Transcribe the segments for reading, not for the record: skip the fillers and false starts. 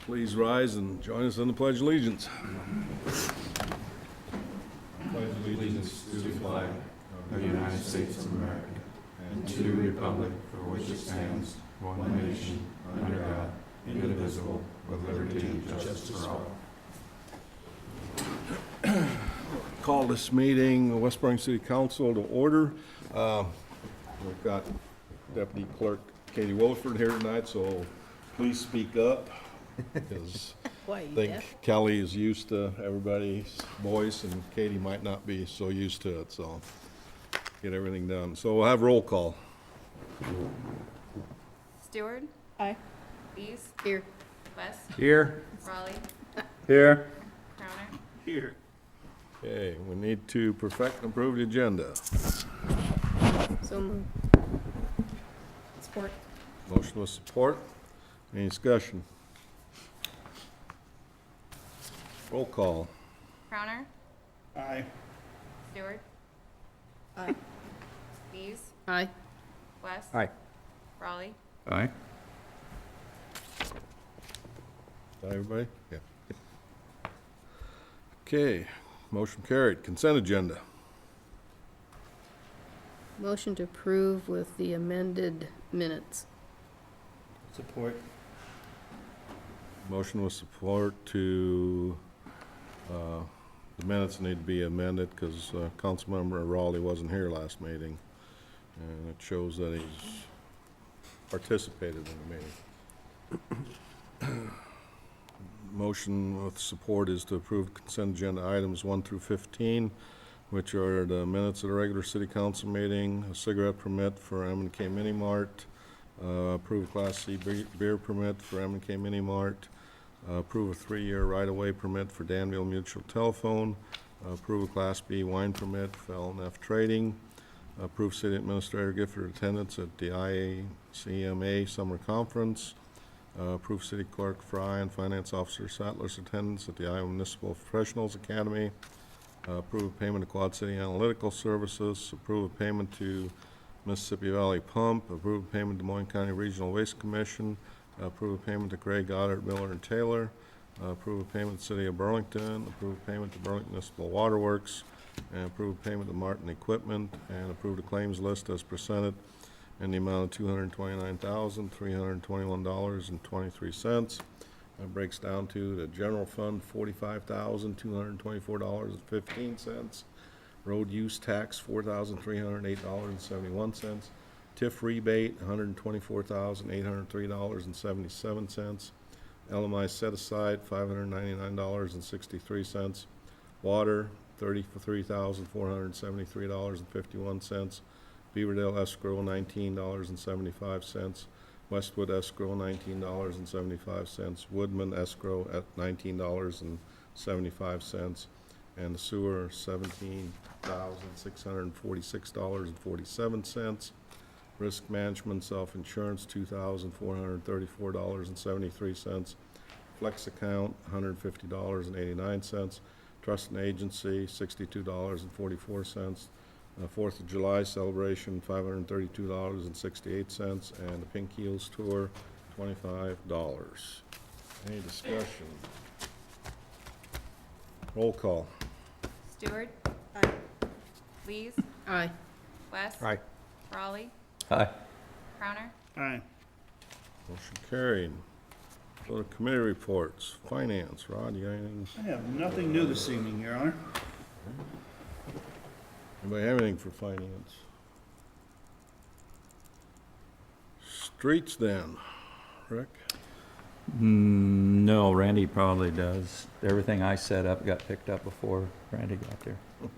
Please rise and join us in the Pledge of Allegiance. Pledge allegiance to the flag of the United States of America and to the republic for which it stands, one nation, under God, indivisible, with liberty and justice for all. Call this meeting, the West Orange City Council to order. We've got Deputy Clerk Katie Williford here tonight, so please speak up, because I think Kelly is used to everybody's voice, and Katie might not be so used to it, so get everything done. So we'll have roll call. Stewart. Aye. Lees. Here. West. Here. Raleigh. Here. Crowner. Here. Okay, we need to perfect and approve the agenda. So moved. Support. Motion with support. Any discussion? Roll call. Crowner. Aye. Stewart. Aye. Lees. Aye. West. Aye. Raleigh. Aye. Is that everybody? Yeah. Okay, motion carried. Consent agenda. Motion to approve with the amended minutes. Support. Motion with support to, the minutes need to be amended because Councilmember Raleigh wasn't here last meeting. And it shows that he's participated in the meeting. Motion with support is to approve consent agenda items 1 through 15, which are the minutes of the regular city council meeting, a cigarette permit for M&K Mini Mart, approve Class C beer permit for M&K Mini Mart, approve a 3-year right-of-way permit for Danville Mutual Telephone, approve a Class B wine permit for L&F Trading, approve city administrator Gifford attendance at the IACMA Summer Conference, approve city clerk Fry and finance officer Sattler's attendance at the Iowa Municipal Professionals Academy, approve payment to Quad City Analytical Services, approve a payment to Mississippi Valley Pump, approve a payment to Des Moines County Regional Waste Commission, approve a payment to Gray Goddard, Miller and Taylor, approve a payment to City of Burlington, approve a payment to Burlington Municipal Waterworks, and approve a payment to Martin Equipment, and approve the claims list as presented in the amount of $229,321.23. That breaks down to the general fund, $45,224.15. Road use tax, $4,308.71. TIF rebate, $124,803.77. LMI set aside, $599.63. Water, $33,473.51. Beaverdale escrow, $19.75. Westwood escrow, $19.75. Woodman escrow at $19.75. And the sewer, $17,646.47. Risk management self-insurance, $2,434.73. Flex account, $150.89. Trust and agency, $62.44. 4th of July celebration, $532.68, and the Pink Heels Tour, $25. Any discussion? Roll call. Stewart. Aye. Lees. Aye. West. Aye. Raleigh. Aye. Crowner. Aye. Motion carried. Go to committee reports. Finance, Rod, you got anything? I have nothing new this evening, Your Honor. Anybody have anything for finance? Streets then, Rick? No, Randy probably does. Everything I set up got picked up before Randy got there. We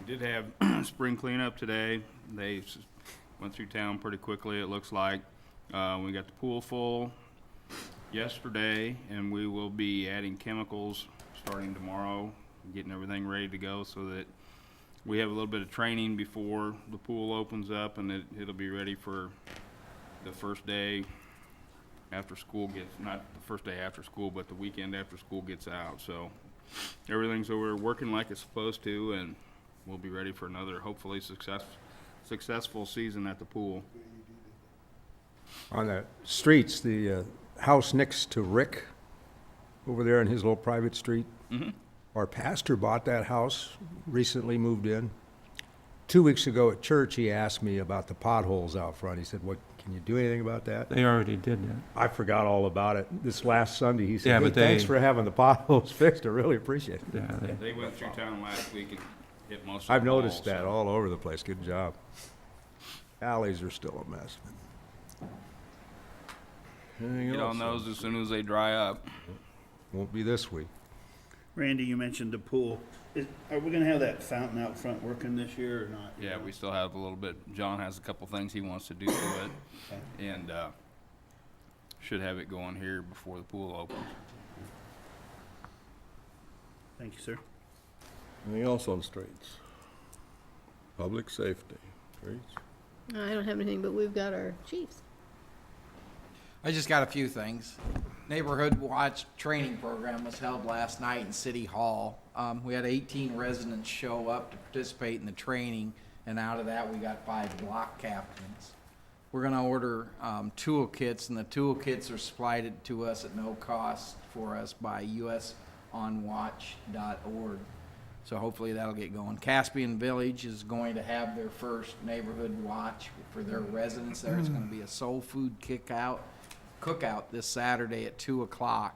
did have spring cleanup today. They went through town pretty quickly, it looks like. We got the pool full yesterday, and we will be adding chemicals starting tomorrow, getting everything ready to go so that we have a little bit of training before the pool opens up, and it'll be ready for the first day after school gets, not the first day after school, but the weekend after school gets out. So everything's over working like it's supposed to, and we'll be ready for another hopefully successful season at the pool. On the streets, the house next to Rick over there in his little private street. Mhm. Our pastor bought that house, recently moved in. 2 weeks ago at church, he asked me about the potholes out front. He said, "What, can you do anything about that?" They already did that. I forgot all about it. This last Sunday, he Yeah, said, "Hey, but thanks they- for having the potholes fixed. I really appreciate it." Yeah, They went through town last week and hit most of I've the malls, noticed that so- all over the place. Good job. Alleys are still a mess. Anything Get else? on those as soon as they dry up. Won't be this week. Randy, you mentioned the pool. Are we gonna have that fountain out front working this year or not? Yeah, we still have a little bit. John has a couple things he wants to do to it, and should have it going here before the pool opens. Thank you, sir. Anything else on streets? Public safety, streets? I don't have anything, but we've got our chiefs. I just got a few things. Neighborhood Watch training program was held last night in City Hall. We had 18 residents show up to participate in the training, and out of that, we got 5 block captains. We're gonna order toolkits, and the toolkits are supplied to us at no cost for us by usonwatch.org. So hopefully that'll get going. Caspian Village is going to have their first neighborhood watch for their residents there. It's gonna be a soul food cookout this Saturday at 2 o'clock.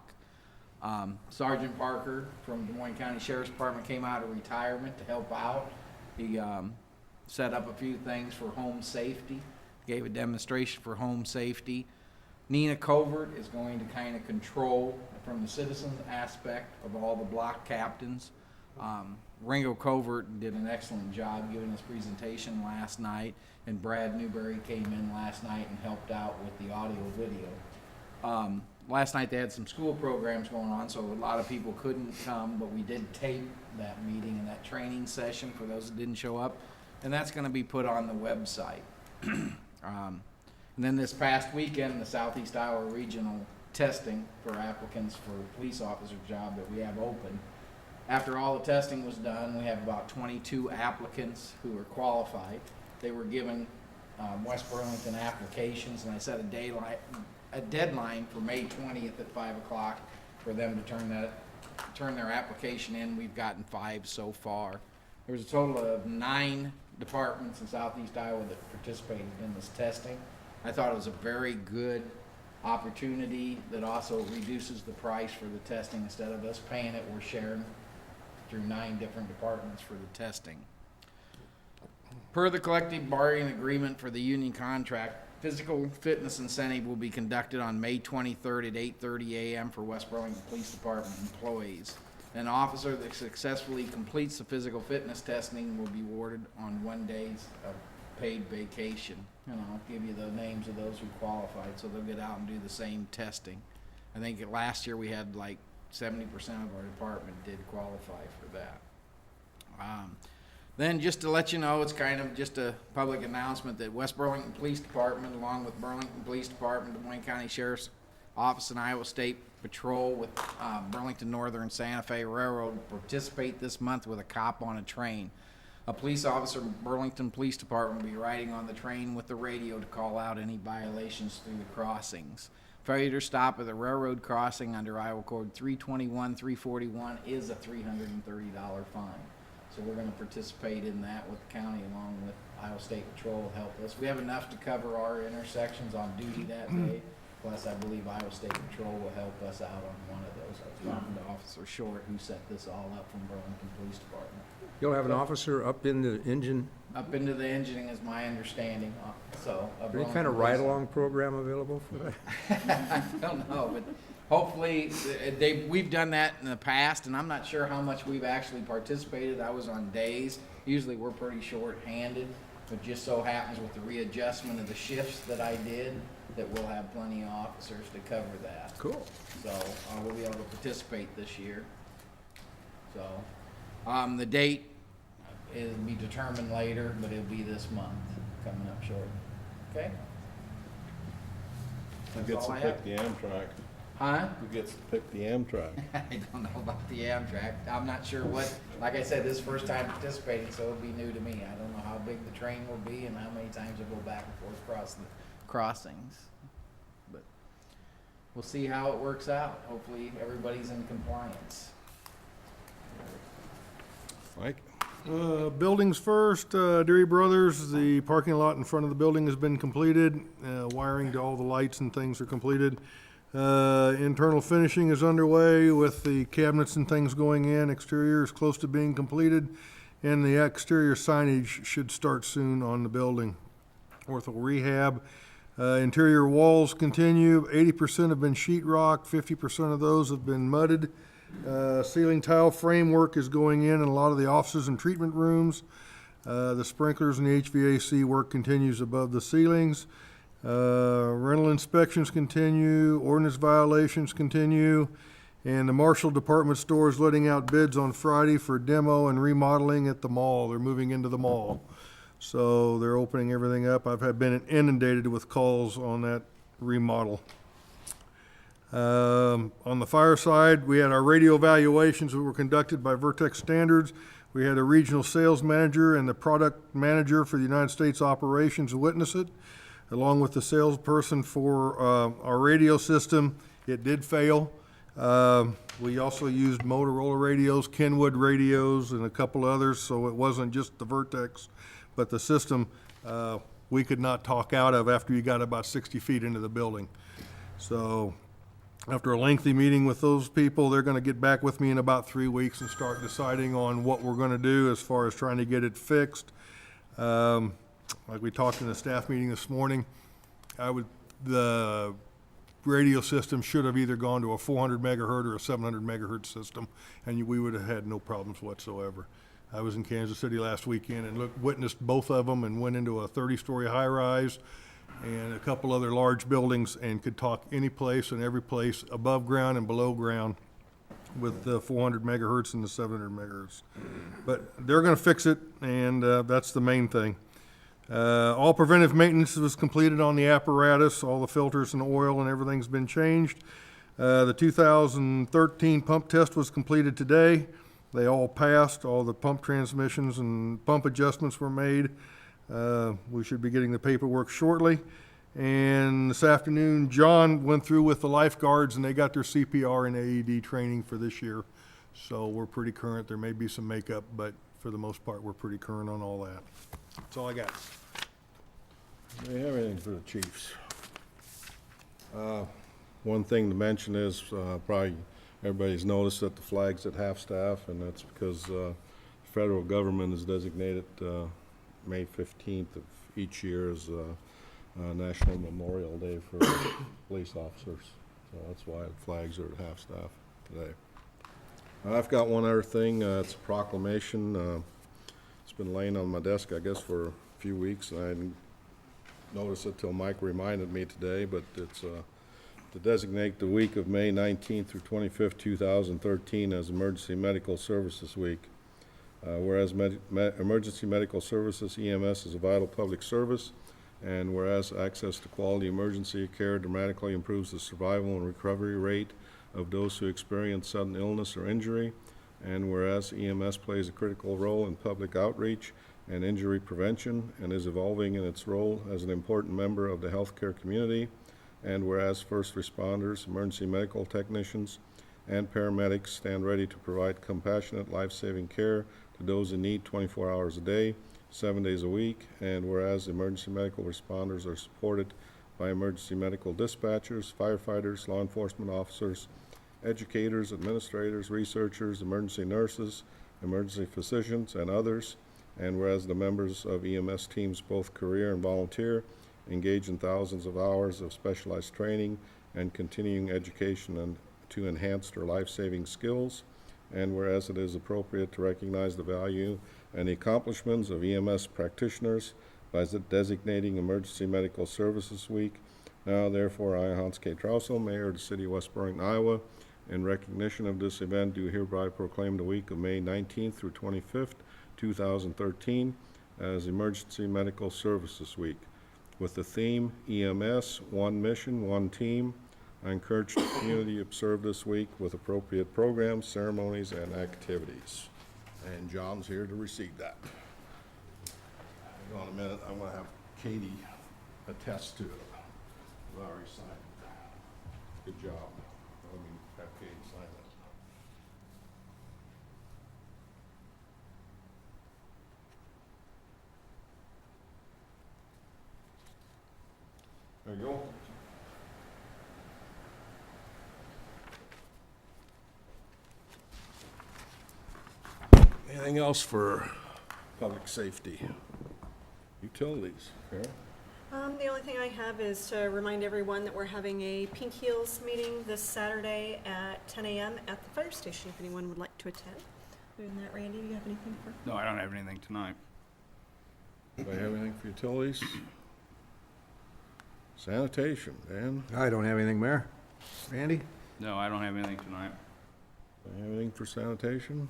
Sergeant Parker from Des Moines County Sheriff's Department came out of retirement to help out. He set up a few things for home safety, gave a demonstration for home safety. Nina Covert is going to kind of control from the citizens aspect of all the block captains. Ringo Covert did an excellent job giving his presentation last night, and Brad Newberry came in last night and helped out with the audio video. Last night they had some school programs going on, so a lot of people couldn't come, but we did tape that meeting and that training session for those that didn't show up, and that's gonna be put on the website. And then this past weekend, the Southeast Iowa Regional testing for applicants for police officer job that we have open. After all the testing was done, we have about 22 applicants who are qualified. They were given West Burlington applications, and I set a deadline for May 20th at 5 o'clock for them to turn their application in. We've gotten 5 so far. There was a total of 9 departments in Southeast Iowa that participated in this testing. I thought it was a very good opportunity that also reduces the price for the testing. Instead of us paying it, we're sharing through 9 different departments for the testing. Per the collective bargaining agreement for the union contract, physical fitness incentive will be conducted on May 23rd at 8:30 a.m. for West Burlington Police Department employees. An officer that successfully completes the physical fitness testing will be awarded on 1 day's of paid vacation. And I'll give you the names of those who qualified, so they'll get out and do the same testing. I think last year we had like 70% of our department did qualify for that. Then just to let you know, it's kind of just a public announcement that West Burlington Police Department, along with Burlington Police Department, Des Moines County Sheriff's Office, and Iowa State Patrol with Burlington Northern Santa Fe Railroad, participate this month with a cop on a train. A police officer from Burlington Police Department will be riding on the train with the radio to call out any violations through the crossings. Failure to stop at the railroad crossing under Iowa Code 321-341 is a $330 fine. So we're gonna participate in that with the county along with Iowa State Patrol will help us. We have enough to cover our intersections on duty that day. Plus, I believe Iowa State Patrol will help us out on one of those. I was talking to Officer Short, who set this all up from Burlington Police Department. You'll have an officer up in the engine, Up into the engineering is my understanding, so. any kind of ride-along program available for that? I don't know, but hopefully, we've done that in the past, and I'm not sure how much we've actually participated. I was on days. Usually, we're pretty short-handed, but just so happens with the readjustment of the shifts that I did, that we'll have plenty of officers to cover that. Cool. So, we'll be able to participate this year. So, the date is be determined later, but it'll be this month, coming up short. Okay? Who That's gets all to I pick have. the Amtrak? Huh? Who gets to pick the Amtrak? I don't know about the Amtrak. I'm not sure what, like I said, this is the first time participating, so it'll be new to me. I don't know how big the train will be and how many times it'll go back and forth across the crossings. But we'll see how it works out. Hopefully, everybody's in compliance. Mike? Buildings first, Deary Brothers, the parking lot in front of the building has been completed. Wiring to all the lights and things are completed. Internal finishing is underway with the cabinets and things going in. Exterior is close to being completed, and the exterior signage should start soon on the building. Ortho rehab. Interior walls continue. 80% have been sheet rock, 50% of those have been mudded. Ceiling tile framework is going in a lot of the offices and treatment rooms. The sprinklers and the HVAC work continues above the ceilings. Rental inspections continue, ordinance violations continue, and the Marshall Department store is letting out bids on Friday for demo and remodeling at the mall. They're moving into the mall. So they're opening everything up. I've been inundated with calls on that remodel. On the fire side, we had our radio evaluations that were conducted by Vertex Standards. We had a regional sales manager and the product manager for the United States operations witness it, along with the salesperson for our radio system. It did fail. We also used Motorola radios, Kenwood radios, and a couple others, so it wasn't just the Vertex, but the system we could not talk out of after you got about 60 feet into the building. So after a lengthy meeting with those people, they're gonna get back with me in about 3 weeks and start deciding on what we're gonna do as far as trying to get it fixed. Like we talked in the staff meeting this morning, the radio system should have either gone to a 400 megahertz or a 700 megahertz system, and we would have had no problems whatsoever. I was in Kansas City last weekend and witnessed both of them and went into a 30-story high-rise and a couple other large buildings and could talk any place and every place above ground and below ground with the 400 megahertz and the 700 megahertz. But they're gonna fix it, and that's the main thing. All preventive maintenance was completed on the apparatus. All the filters and oil and everything's been changed. The 2013 pump test was completed today. They all passed. All the pump transmissions and pump adjustments were made. We should be getting the paperwork shortly. And this afternoon, John went through with the lifeguards, and they got their CPR and AED training for this year. So we're pretty current. There may be some makeup, but for the most part, we're pretty current on all that. That's all I got. Do we have anything for the chiefs? One thing to mention is, probably everybody's noticed that the flag's at half-staff, and that's because the federal government has designated May 15th of each year as National Memorial Day for police officers. So that's why the flags are at half-staff today. I've got one other thing. It's a proclamation. It's been laying on my desk, I guess, for a few weeks. I didn't notice it till Mike reminded me today, but it's to designate the week of May 19th through 25th, 2013 as Emergency Medical Services Week. Whereas emergency medical services, EMS, is a vital public service, and whereas access to quality emergency care dramatically improves the survival and recovery rate of those who experience sudden illness or injury, and whereas EMS plays a critical role in public outreach and injury prevention and is evolving in its role as an important member of the healthcare community, and whereas first responders, emergency medical technicians, and paramedics stand ready to provide compassionate, life-saving care to those in need 24 hours a day, 7 days a week, and whereas emergency medical responders are supported by emergency medical dispatchers, firefighters, law enforcement officers, educators, administrators, researchers, emergency nurses, emergency physicians, and others, and whereas the members of EMS teams, both career and volunteer, engage in thousands of hours of specialized training and continuing education and to enhance their life-saving skills, and whereas it is appropriate to recognize the value and the accomplishments of EMS practitioners by designating Emergency Medical Services Week. Now, therefore, I, Hans K. Traussel, Mayor of the City of West Burlington, Iowa, in recognition of this event, do hereby proclaim the week of May 19th through 25th, 2013 as Emergency Medical Services Week. With the theme, EMS, One Mission, One Team, I encourage the community to observe this week with appropriate programs, ceremonies, and activities. And John's here to receive that. Hang on a minute, I'm gonna have Katie attest to it. I've already signed it. Good job. Let me have Katie sign that. There you go. Anything else for public safety? Utilities, Karen? The only thing I have is to remind everyone that we're having a Pink Heels meeting this Saturday at 10 a.m. at the fire station, if anyone would like to attend. Other than that, Randy, do you have anything for? No, I don't have anything tonight. Do I have anything for utilities? Sanitation, Dan? I don't have anything, Mayor. Randy? No, I don't have anything tonight. Do I have anything for sanitation?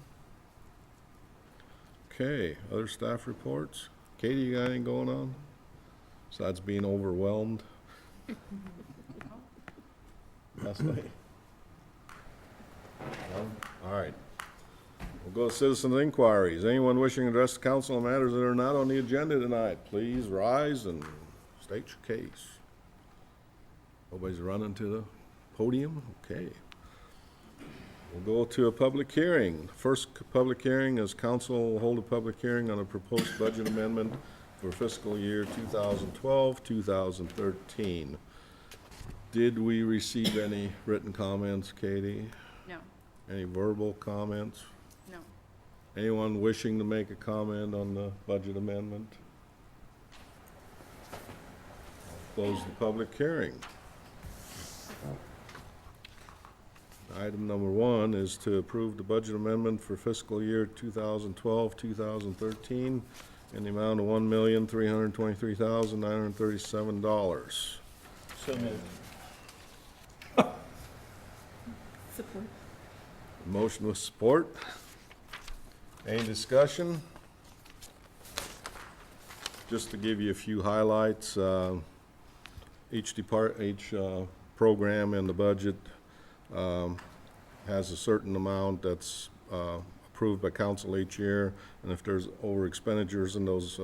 Okay, other staff reports? Katie, you got anything going on? Besides being overwhelmed? Last night? No? All right. We'll go to citizen inquiries. Anyone wishing to address the council on matters that are not on the agenda tonight, please rise and state your case. Nobody's running to the podium? Okay. We'll go to a public hearing. First public hearing is council will hold a public hearing on a proposed budget amendment for fiscal year 2012, 2013. Did we receive any written comments, Katie? No. Any verbal comments? No. Anyone wishing to make a comment on the budget amendment? Close the public hearing. Item number 1 is to approve the budget amendment for fiscal year 2012, 2013 in the amount of $1,323,937. So moved. Support. Motion with support. Any discussion? Just to give you a few highlights, each program in the budget has a certain amount that's approved by council each year, and if there's over expenditures in those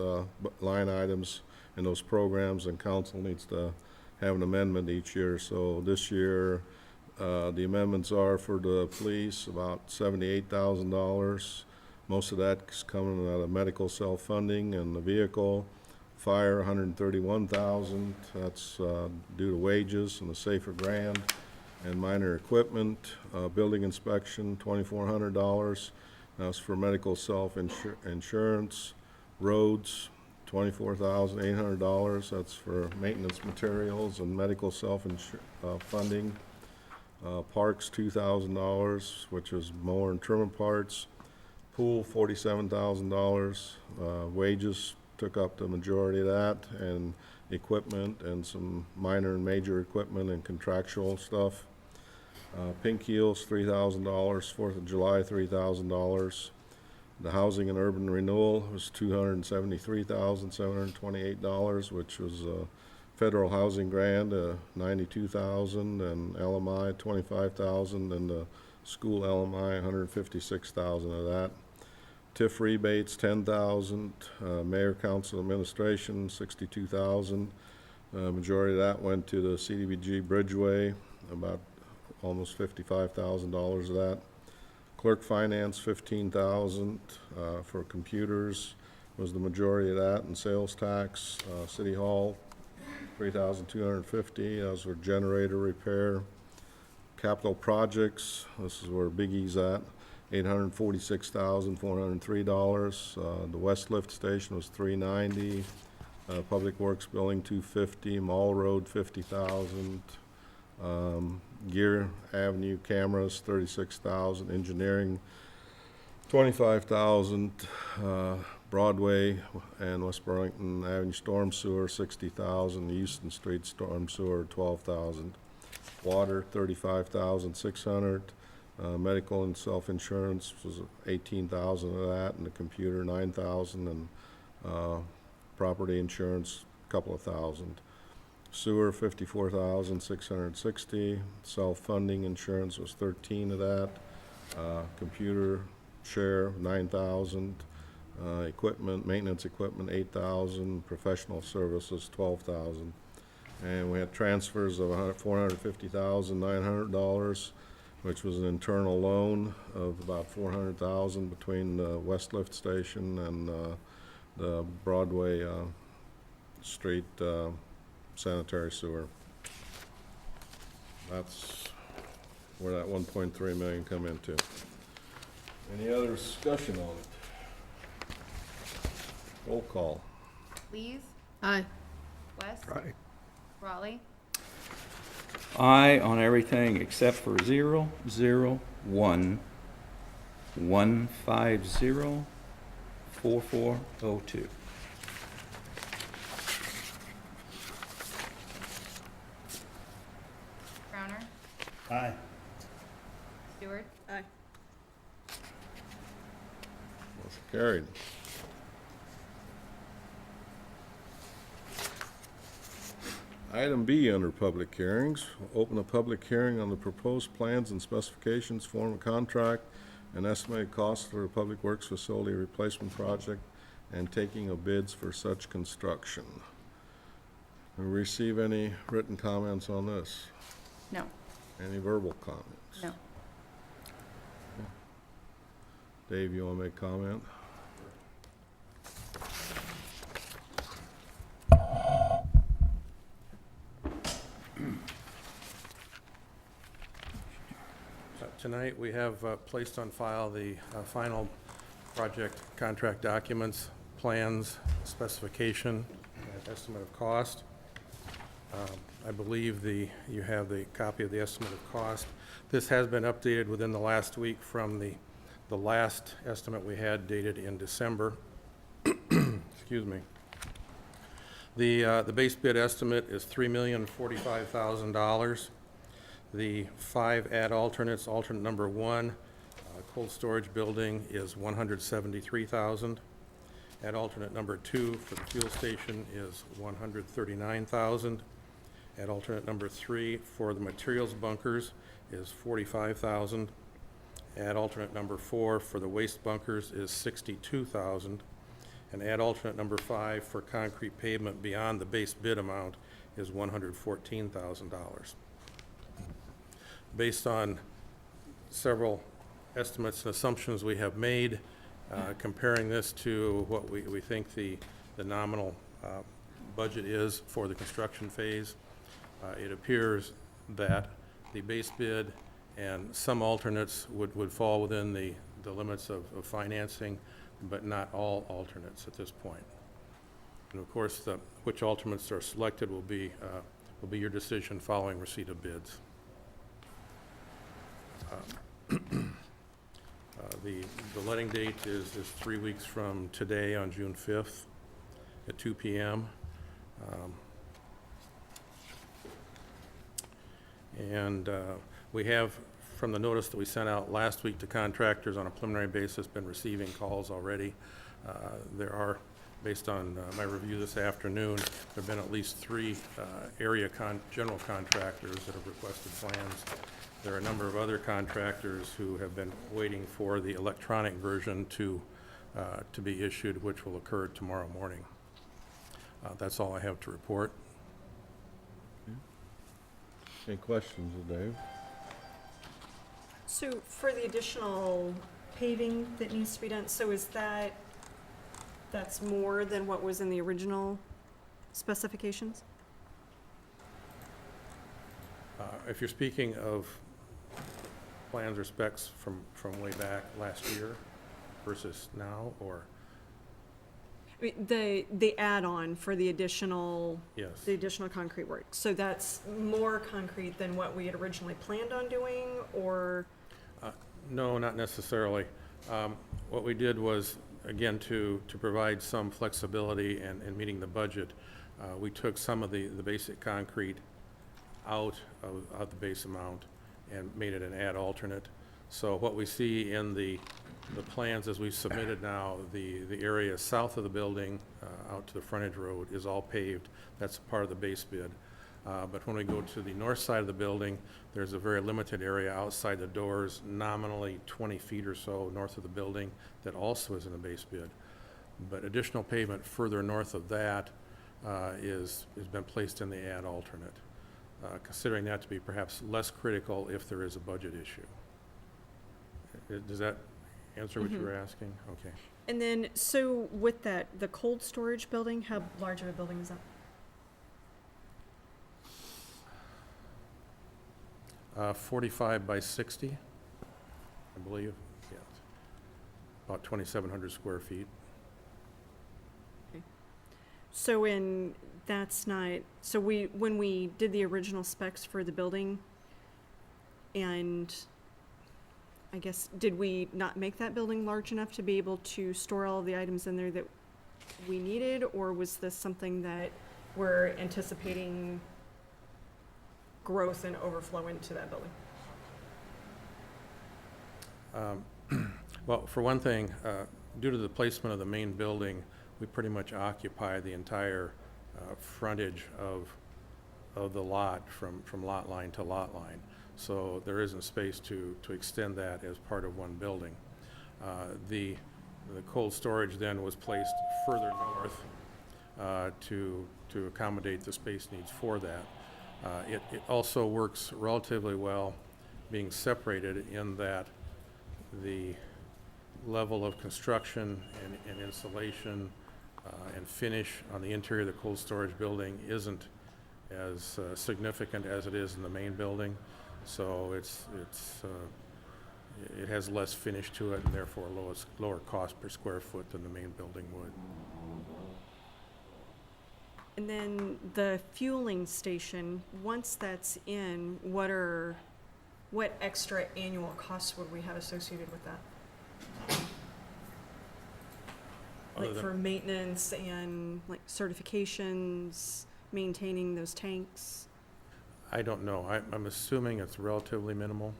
line items in those programs, then council needs to have an amendment each year. So this year, the amendments are for the police, about $78,000. Most of that's coming out of medical self-funding, and the vehicle, fire, $131,000. That's due to wages and the safer grant, and minor equipment, building inspection, $2,400. That's for medical self-insurance. Roads, $24,800. That's for maintenance materials and medical self-funding. Parks, $2,000, which is mower and trimmer parts. Pool, $47,000. Wages took up the majority of that, and equipment and some minor and major equipment and contractual stuff. Pink Heels, $3,000. 4th of July, $3,000. The housing and urban renewal was $273,728, which was a federal housing grant, $92,000, and LMI, $25,000, and the school LMI, $156,000 of that. TIF rebates, $10,000. Mayor, council, administration, $62,000. Majority of that went to the CDBG Bridgeway, about almost $55,000 of that. Clerk finance, $15,000 for computers was the majority of that, and sales tax. City Hall, $3,250. That was for generator repair. Capital projects, this is where Biggie's at, $846,403. The West Lift Station was $390. Public Works Building, $250. Mall Road, $50,000. Gear Avenue cameras, $36,000. Engineering, $25,000. Broadway and West Burlington Avenue storm sewer, $60,000. Houston Street storm sewer, $12,000. Water, $35,600. Medical and self-insurance was $18,000 of that, and the computer, $9,000, and property insurance, a couple of thousand. Sewer, $54,660. Self-funding insurance was $13,000 of that. Computer share, $9,000. Equipment, maintenance equipment, $8,000. Professional services, $12,000. And we had transfers of $450,900, which was an internal loan of about $400,000 between the West Lift Station and the Broadway Street sanitary sewer. That's where that 1.3 million come into. Any other discussion on it? Roll call. Lees, Aye. West, Aye. Raleigh, Aye on everything except for 001-150-4402. Crowner, Aye. Stewart, Aye. Motion carried. Item B under public hearings, open a public hearing on the proposed plans and specifications, form of contract, and estimated cost for the Public Works Facility Replacement Project, and taking of bids for such construction. We receive any written comments on this? no, Any verbal comments? no. Dave, you want to make comment? Tonight, we have placed on file the final project contract documents, plans, specification, and estimate of cost. I believe you have the copy of the estimate of cost. This has been updated within the last week from the last estimate we had dated in December. Excuse me. The base bid estimate is $3,045,000. The 5 add alternates, alternate number 1, cold storage building is $173,000. Add alternate number 2 for the fuel station is $139,000. Add alternate number 3 for the materials bunkers is $45,000. Add alternate number 4 for the waste bunkers is $62,000. And add alternate number 5 for concrete pavement beyond the base bid amount is $114,000. Based on several estimates and assumptions we have made, comparing this to what we think the nominal budget is for the construction phase, it appears that the base bid and some alternates would fall within the limits of financing, but not all alternates at this point. And of course, which alternates are selected will be your decision following receipt of bids. The letting date is 3 weeks from today on June 5th at 2 p.m. And we have, from the notice that we sent out last week to contractors on a preliminary basis, been receiving calls already. There are, based on my review this afternoon, there have been at least 3 area general contractors that have requested plans. There are a number of other contractors who have been waiting for the electronic version to be issued, which will occur tomorrow morning. That's all I have to report. Any questions of Dave? So for the additional paving that needs to be done, so that's more than what was in the original specifications? If you're speaking of plans or specs from way back last year versus now, or? I mean, the add-on for the additional Yes. concrete work. So that's more concrete than what we had originally planned on doing, or? No, not necessarily. What we did was, again, to provide some flexibility and meeting the budget, we took some of the basic concrete out of the base amount and made it an add alternate. So what we see in the plans as we've submitted now, the area south of the building out to the frontage road is all paved. That's part of the base bid. But when we go to the north side of the building, there's a very limited area outside the doors, nominally 20 feet or so north of the building, that also is in the base bid. But additional pavement further north of that, has been placed in the ad alternate, considering that to be perhaps less critical if there is a budget issue. Does that answer what you were asking? Okay. And then, so with that, the cold storage building, how large of a building is that? 45 by 60, I believe, yeah. About 2,700 square feet. So when we did the original specs for the building, and I guess, did we not make that building large enough to be able to store all of the items in there that we needed, or was this something that we're anticipating growth and overflow into that building? Well, for one thing, due to the placement of the main building, we pretty much occupy the entire frontage of the lot from lot line to lot line. So there isn't space to extend that as part of one building. The cold storage then was placed further north to accommodate the space needs for that. It also works relatively well being separated in that the level of construction and insulation and finish on the interior of the cold storage building isn't as significant as it is in the main building. So it has less finish to it and therefore lower cost per square foot than the main building would. And then the fueling station, once that's in, what extra annual costs would we have associated with that? Like for maintenance and like certifications, maintaining those tanks? I don't know. I'm assuming it's relatively minimal,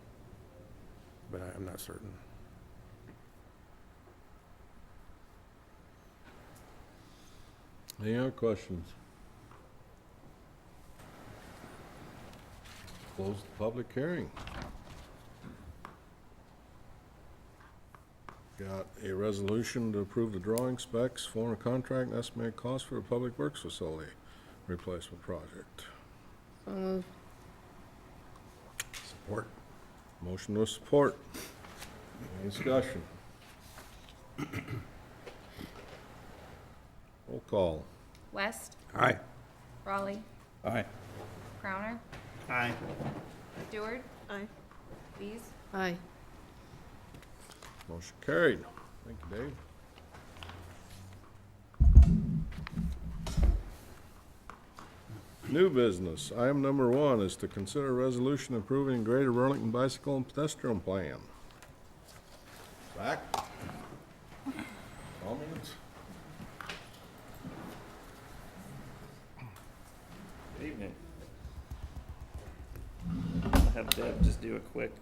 but I'm not certain. Any other questions? Close the public hearing. Got a resolution to approve the drawing specs, form a contract, and estimated cost for a public works facility replacement project. Support. Motion to support. Any discussion? Roll call. West, Aye. Raleigh, Aye. Crowner, Aye. Stewart, Aye. Lees, Aye. Motion carried. Thank you, Dave. New business. Item number 1 is to consider a resolution approving Greater Burlington Bicycle and Pedestrian Plan. Zach? Comments? Good evening. I'll have Deb just do a quick,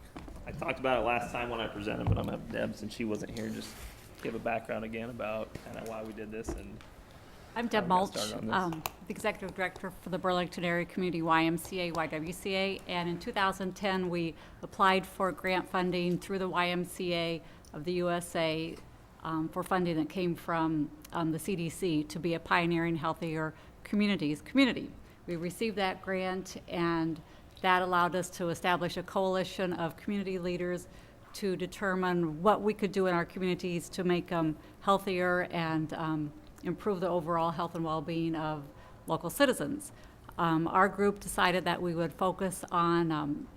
I talked about it last time when I presented, but I'm gonna have Deb, since she wasn't here, just give a background again about kind of why we did this and I'm Deb how we Mulch, got started on this. the Executive Director for the Burlington Area Community YMCA, YWCA, and in 2010, we applied for grant funding through the YMCA of the USA for funding that came from the CDC to be a pioneering healthier community. We received that grant, and that allowed us to establish a coalition of community leaders to determine what we could do in our communities to make them healthier and improve the overall health and well-being of local citizens. Our group decided that we would focus on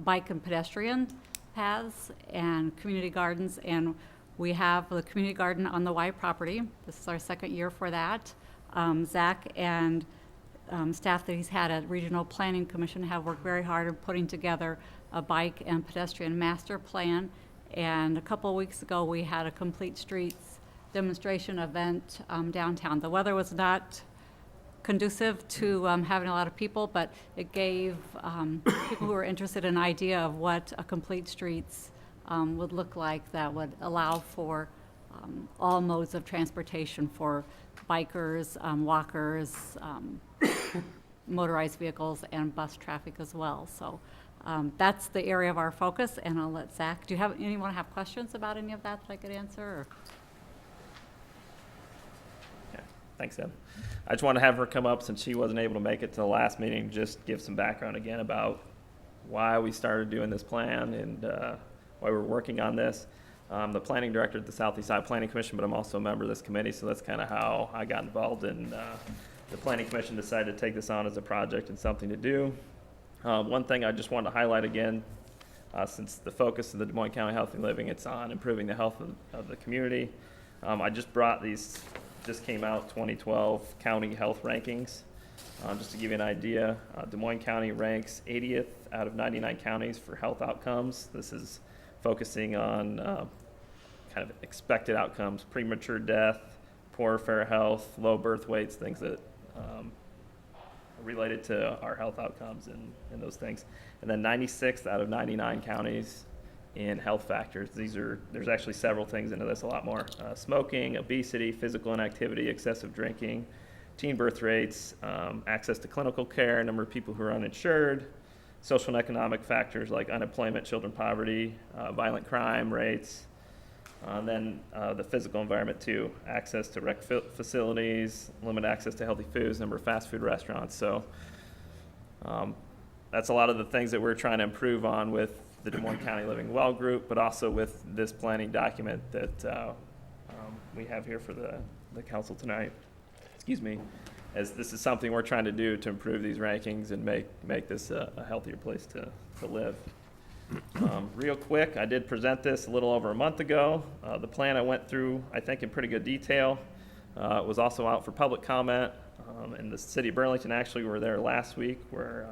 bike and pedestrian paths and community gardens, and we have the community garden on the Y property. This is our second year for that. Zach and staff that he's had at Regional Planning Commission have worked very hard in putting together a bike and pedestrian master plan, and a couple of weeks ago we had a Complete Streets demonstration event downtown. The weather was not conducive to having a lot of people, but it gave people who were interested an idea of what a Complete Streets would look like that would allow for all modes of transportation for bikers, walkers, motorized vehicles, and bus traffic as well. So that's the area of our focus, and I'll let Zach, do you have, anyone have questions about any of that I could answer? Or? Thanks, Deb. I just want to have her come up since she wasn't able to make it to the last meeting, just give some background again about why we started doing this plan and why we're working on this. I'm the planning director at the Southeast Side Planning Commission, but I'm also a member of this committee, so that's kind of how I got involved in the Planning Commission decided to take this on as a project and something to do. One thing I just wanted to highlight again, since the focus of the Des Moines County Healthy Living, it's on improving the health of the community. I just brought these, just came out 2012 county health rankings. Just to give you an idea, Des Moines County ranks 80th out of 99 counties for health outcomes. This is focusing on kind of expected outcomes, premature death, poor fair health, low birth weights, things that are related to our health outcomes and those things. And then 96th out of 99 counties in health factors. There's actually several things into this, a lot more. Smoking, obesity, physical inactivity, excessive drinking, teen birth rates, access to clinical care, number of people who are uninsured, social and economic factors like unemployment, children poverty, violent crime rates, and then the physical environment too, access to rec facilities, limited access to healthy foods, number of fast food restaurants. So that's a lot of the things that we're trying to improve on with the Des Moines County Living Well group, but also with this planning document that we have here for the council tonight. Excuse me, as this is something we're trying to do to improve these rankings and make this a healthier place to live. Real quick, I did present this a little over a month ago. The plan I went through, I think, in pretty good detail. It was also out for public comment, and the city of Burlington actually were there last week where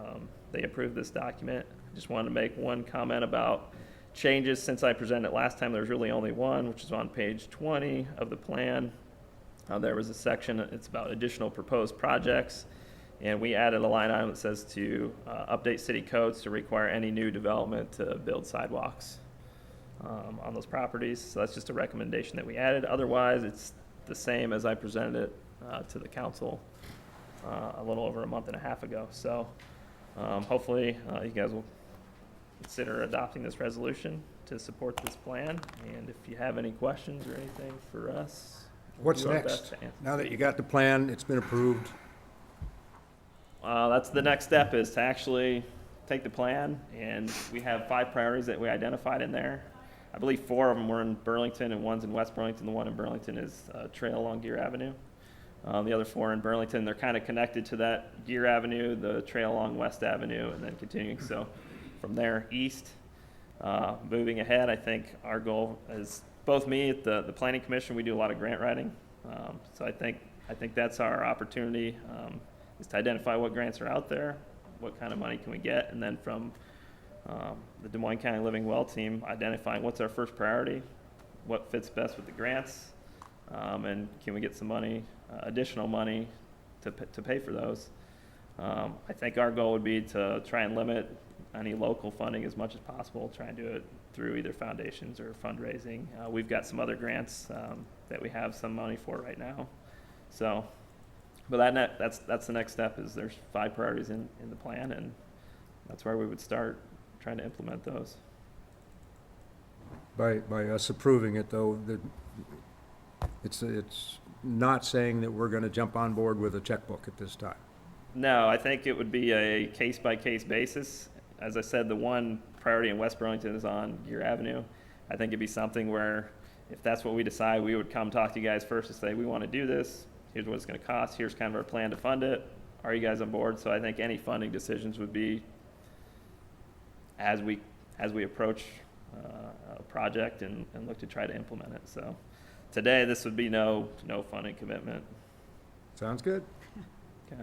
they approved this document. I just wanted to make one comment about changes since I presented it last time. There was really only one, which is on page 20 of the plan. There was a section, it's about additional proposed projects, and we added a line item that says to update city codes to require any new development to build sidewalks on those properties. So that's just a recommendation that we added. Otherwise, it's the same as I presented it to the council a little over a month and a half ago. So hopefully you guys will consider adopting this resolution to support this plan. And if you have any questions or anything for us, What's next? Now that you got the plan, it's been approved. That's the next step, is to actually take the plan, and we have 5 priorities that we identified in there. I believe 4 of them were in Burlington and one's in West Burlington. The one in Burlington is trail along Gear Avenue. The other 4 in Burlington, they're kind of connected to that Gear Avenue, the trail along West Avenue, and then continuing. So from there east, moving ahead, I think our goal is, both me at the Planning Commission, we do a lot of grant writing. So I think that's our opportunity, is to identify what grants are out there, what kind of money can we get, and then from the Des Moines County Living Well team, identifying what's our first priority, what fits best with the grants, and can we get some money, additional money to pay for those. I think our goal would be to try and limit any local funding as much as possible, try and do it through either foundations or fundraising. We've got some other grants that we have some money for right now. So, but that's the next step, is there's 5 priorities in the plan, and that's where we would start trying to implement those. By us approving it, though, it's not saying that we're going to jump on board with a checkbook at this time. No, I think it would be a case-by-case basis. As I said, the one priority in West Burlington is on Gear Avenue. I think it'd be something where, if that's what we decide, we would come talk to you guys first and say, we want to do this. Here's what it's going to cost. Here's kind of our plan to fund it. Are you guys on board? So I think any funding decisions would be as we approach a project and look to try to implement it. So today, this would be no funding commitment. Sounds good. Okay.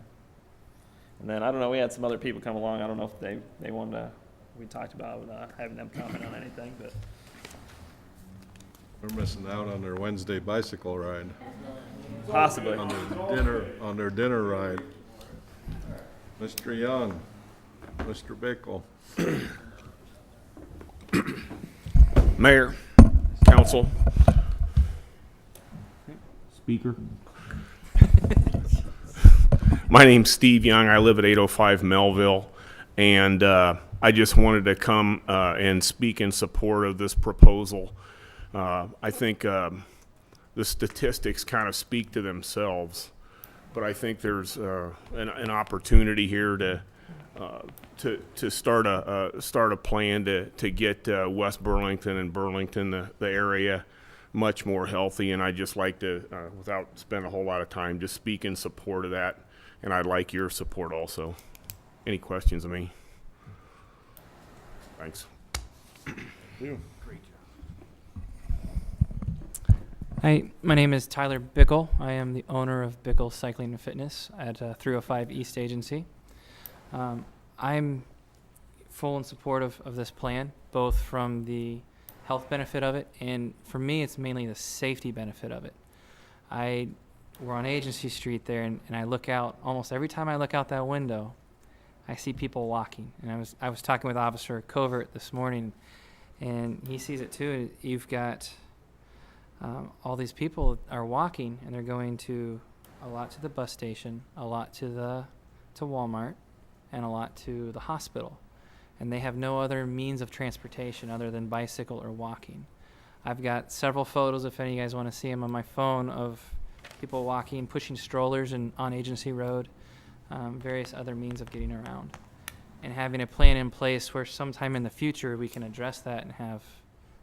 And then, I don't know, we had some other people come along. I don't know if they wanted to, we talked about having them comment on anything, but. We're missing out on their Wednesday bicycle ride. Possibly. On their dinner ride. Mr. Young, Mr. Bickle. Mayor, council, speaker. My name's Steve Young. I live at 805 Melville, and I just wanted to come and speak in support of this proposal. I think the statistics kind of speak to themselves. but I think there's an opportunity here to start a plan to get West Burlington and Burlington, the area, much more healthy. And I'd just like to, without spending a whole lot of time, just speak in support of that. And I'd like your support also. Any questions of me? Thanks. Hi, my name is Tyler Bickle. I am the owner of Bickle Cycling and Fitness at 305 East Agency. I'm full in support of this plan, both from the health benefit of it, and for me, it's mainly the safety benefit of it. We're on Agency Street there, and I look out, almost every time I look out that window, I see people walking. And I was talking with Officer Covert this morning, and he sees it too. You've got all these people are walking, and they're going to a lot to the bus station, a lot to Walmart, and a lot to the hospital. And they have no other means of transportation other than bicycle or walking. I've got several photos, if any of you guys want to see them, on my phone of people walking, pushing strollers on Agency Road, various other means of getting around. And having a plan in place where sometime in the future we can address that and have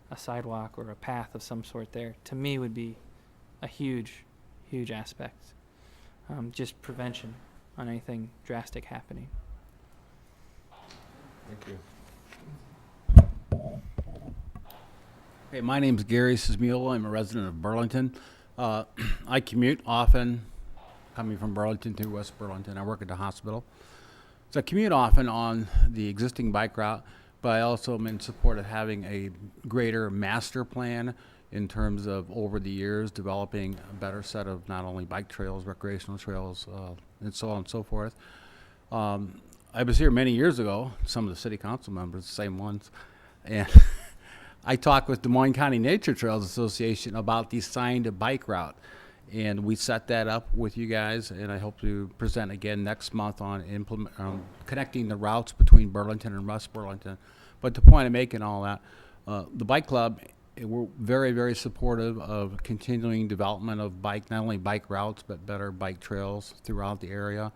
a sidewalk or a path of some sort there, to me would be a huge, huge aspect. Just prevention on anything drastic happening. Thank you. Hey, my name's Gary Sismula. I'm a resident of Burlington. I commute often, coming from Burlington to West Burlington. I work at the hospital. So I commute often on the existing bike route, but I also am in support of having a greater master plan in terms of, over the years, developing a better set of not only bike trails, recreational trails, and so on and so forth. I was here many years ago, some of the city council members, the same ones, and I talked with Des Moines County Nature Trails Association about the signed bike route, and we set that up with you guys, and I hope to present again next month on connecting the routes between Burlington and West Burlington. But the point of making all that, the bike club, we're very, very supportive of continuing development of not only bike routes, but better bike trails throughout the area.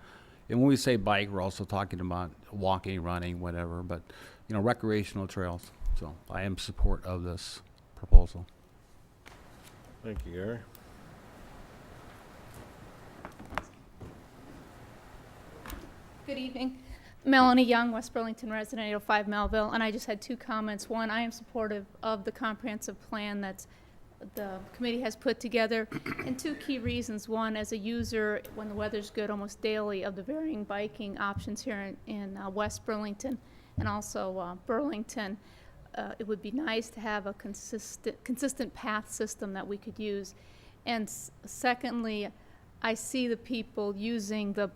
And when we say bike, we're also talking about walking, running, whatever, but, recreational trails. So I am in support of this proposal. Thank you, Gary. Good evening. Melanie Young, West Burlington resident, 805 Melville, and I just had two comments. One, I am supportive of the comprehensive plan that the committee has put together, and two key reasons. One, as a user, when the weather's good, almost daily, of the varying biking options here in West Burlington and also Burlington, it would be nice to have a consistent path system that we could use. And secondly, I see the people using the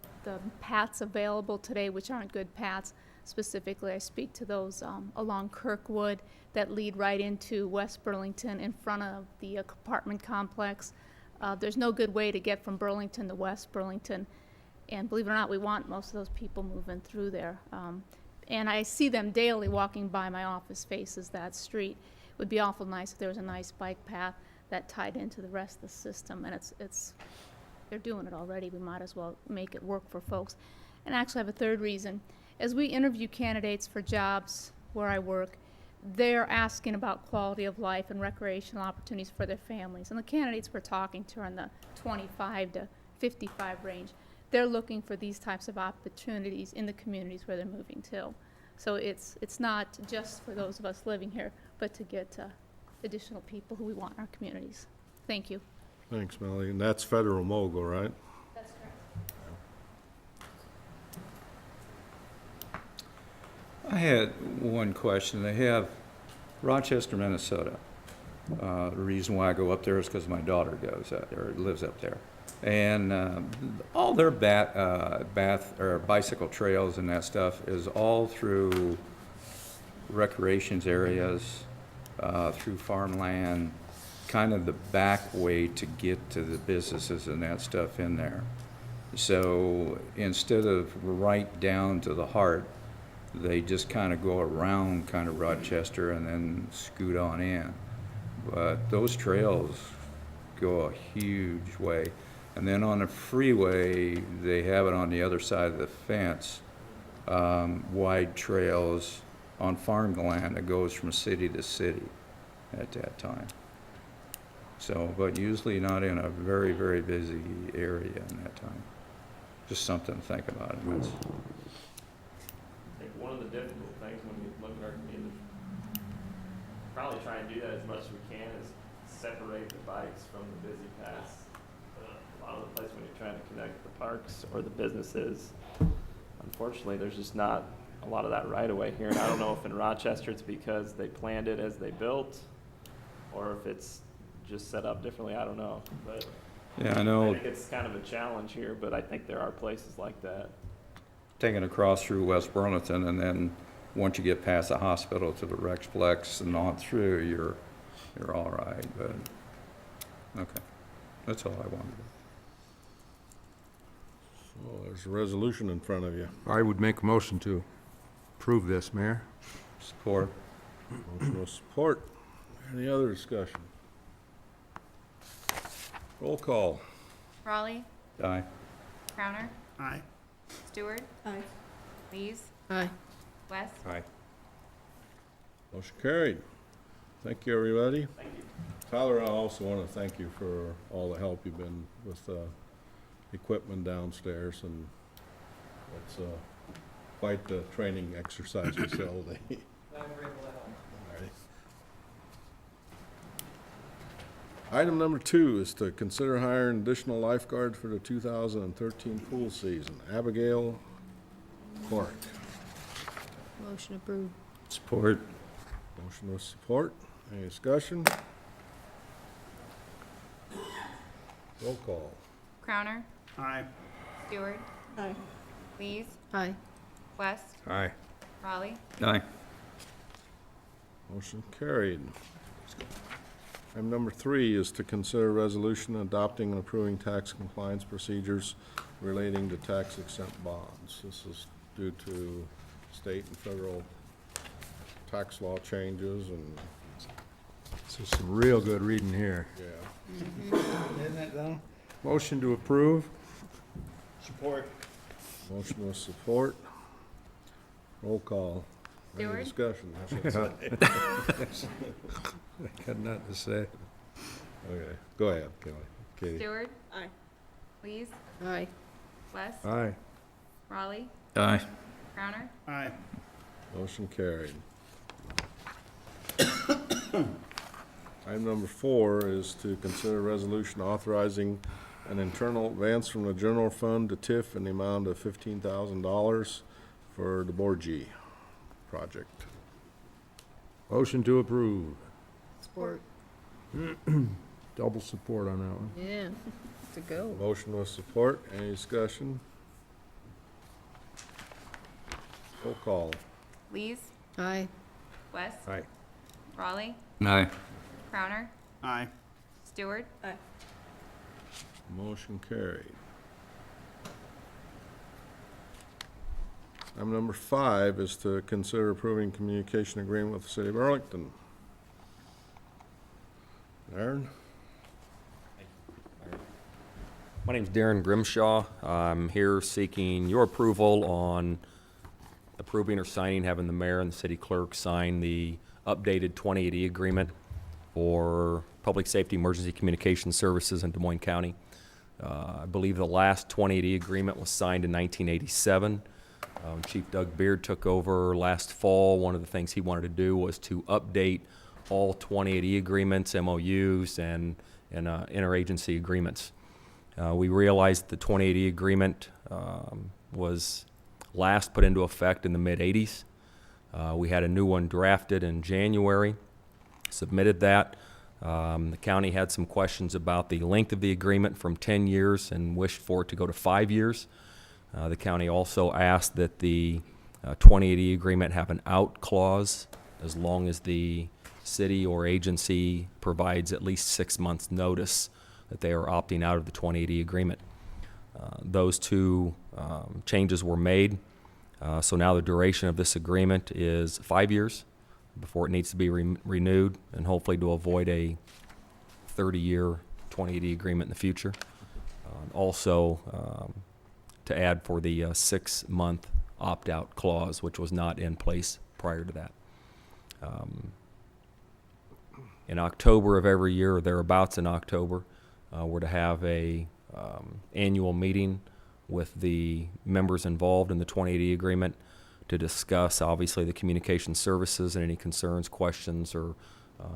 paths available today, which aren't good paths. Specifically, I speak to those along Kirkwood that lead right into West Burlington in front of the apartment complex. There's no good way to get from Burlington to West Burlington. And believe it or not, we want most of those people moving through there. And I see them daily walking by. My office faces that street. It would be awful nice if there was a nice bike path that tied into the rest of the system. And they're doing it already. We might as well make it work for folks. And actually, I have a third reason. As we interview candidates for jobs where I work, they're asking about quality of life and recreational opportunities for their families. And the candidates we're talking to are in the 25 to 55 range. They're looking for these types of opportunities in the communities where they're moving to. So it's not just for those of us living here, but to get additional people who we want in our communities. Thank you. Thanks, Melanie. And that's Federal Mogul, right? That's correct. I had one question. They have Rochester, Minnesota. The reason why I go up there is because my daughter goes or lives up there. And all their bicycle trails and that stuff is all through recreations areas, through farmland, kind of the back way to get to the businesses and that stuff in there. So instead of right down to the heart, they just kind of go around kind of Rochester and then scoot on in. But those trails go a huge way. And then on the freeway, they have it on the other side of the fence, wide trails on farmland that goes from city to city at that time. So, but usually not in a very, very busy area in that time. Just something to think about. It's- I think one of the difficult things when you look at our community, probably try and do that as much as we can, is separate the bikes from the busy paths. A lot of the places when you're trying to connect the parks or the businesses, unfortunately, there's just not a lot of that right away here. And I don't know if in Rochester it's because they planned it as they built, or if it's just set up differently. I don't know, but Yeah, I know. I think it's kind of a challenge here, but I think there are places like that. Taking across through West Burlington, and then once you get past the hospital to the Rexplex and on through, you're all right, but, okay. That's all I wanted. So there's a resolution in front of you. I would make a motion to approve this, Mayor. Support. Motion with support. Any other discussion? Roll call. Raleigh, Aye. Crowner, Aye. Stewart, Aye. Lees, Aye. West. Aye. Motion carried. Thank you, everybody. Thank you. Tyler, I also want to thank you for all the help you've been with equipment downstairs, and it's quite the training exercise facility. Alrighty. Item number 2 is to consider hiring additional lifeguard for the 2013 pool season. Abigail Clark. Motion approved. Support. Motion with support. Any discussion? Roll call. Crowner, Aye. Stewart, Aye. Lees, Aye. West, Aye. Raleigh. Aye. Motion carried. Item number 3 is to consider resolution adopting and approving tax compliance procedures relating to tax exempt bonds. This is due to state and federal tax law changes, and, This is some real good reading here. yeah. Isn't that though? Motion to approve? Support. Motion with support. Roll call. Any Stewart? discussion, I should say. I got nothing to say. Okay, go ahead, Kelly. Katie. Stewart, Aye. Lees, Aye. West, Aye. Raleigh, Aye. Crowner, Aye. Motion carried. Item number 4 is to consider resolution authorizing an internal advance from the general fund to TIF in the amount of $15,000 for the Borgie project. Motion to approve. Support. Double support on that one. Yeah, to go. Motion with support. Any discussion? Roll call. Lees, Aye. West, Aye. Raleigh, Aye. Crowner, Aye. Stewart, Aye. Motion carried. Item number 5 is to consider approving communication agreement with the city of Arlington. Aaron? My name's Darren Grimshaw. I'm here seeking your approval on approving or signing, having the mayor and the city clerk sign the updated 2080 agreement for public safety emergency communication services in Des Moines County. I believe the last 2080 agreement was signed in 1987. Chief Doug Beard took over last fall. One of the things he wanted to do was to update all 2080 agreements, MOUs, and interagency agreements. We realized the 2080 agreement was last put into effect in the mid-'80s. We had a new one drafted in January, submitted that. The county had some questions about the length of the agreement from 10 years and wished for it to go to 5 years. The county also asked that the 2080 agreement have an out clause as long as the city or agency provides at least 6 months' notice that they are opting out of the 2080 agreement. Those two changes were made. So now the duration of this agreement is 5 years before it needs to be renewed, and hopefully to avoid a 30-year 2080 agreement in the future. Also, to add for the 6-month opt-out clause, which was not in place prior to that. In October of every year, or thereabouts in October, we're to have a annual meeting with the members involved in the 2080 agreement to discuss, obviously, the communication services and any concerns, questions, or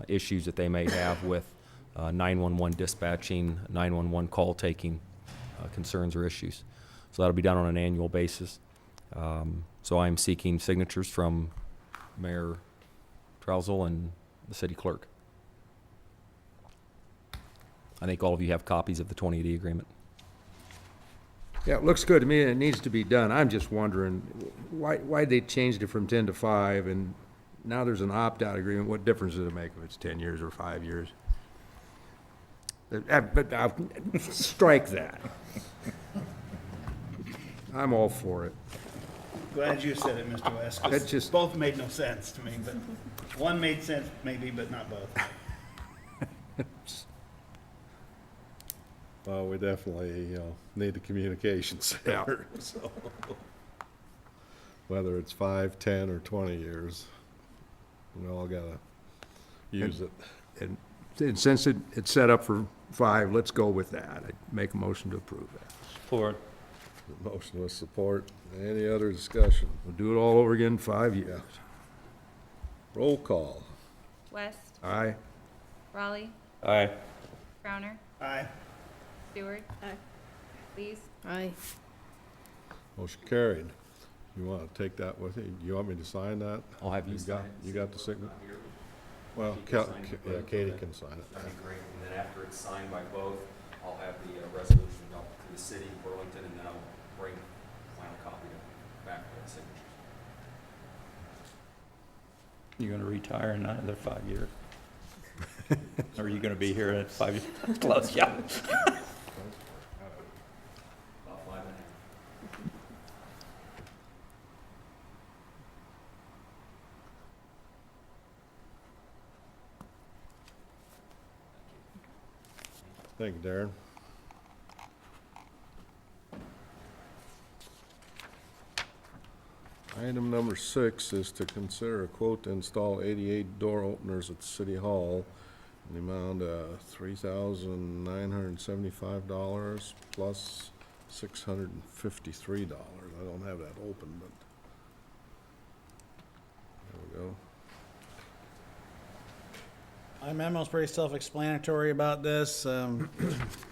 issues that they may have with 911 dispatching, 911 call taking, concerns or issues. So that'll be done on an annual basis. So I'm seeking signatures from Mayor Trousel and the city clerk. I think all of you have copies of the 2080 agreement. Yeah, it looks good to me, and it needs to be done. I'm just wondering, why they changed it from 10 to 5, and now there's an opt-out agreement. What difference does it make if it's 10 years or 5 years? But I'll strike that. I'm all for it. Glad you said it, Mr. West, 'cause It just- both made no sense to me, but one made sense maybe, but not both. Well, we definitely, need the communication center, so. Whether it's 5, 10, or 20 years, we all gotta use it. And since it's set up for 5, let's go with that. I make a motion to approve that. Support. Motion with support. Any other discussion? We'll do it all over again in 5 years. Roll call. West, Aye. Raleigh, Aye. Crowner, Aye. Stewart. Lees. Aye. Motion carried. You want to take that with you? You want me to sign that? I'll have you got- sign it. You got the signature? Well, She can sign it, yeah, but- Katie can sign it. That'd be great, and then after it's signed by both, I'll have the resolution up to the city of Burlington, and then I'll bring a final copy back for the signatures. You gonna retire in another 5 years? Or are you gonna be here at 5 years? Close, yeah. About 5.5. Thank you, Darren. Item number 6 is to consider a quote to install 88 door openers at City Hall in the amount of $3,975 plus $653. I don't have that open, but there we go. My memo's pretty self-explanatory about this.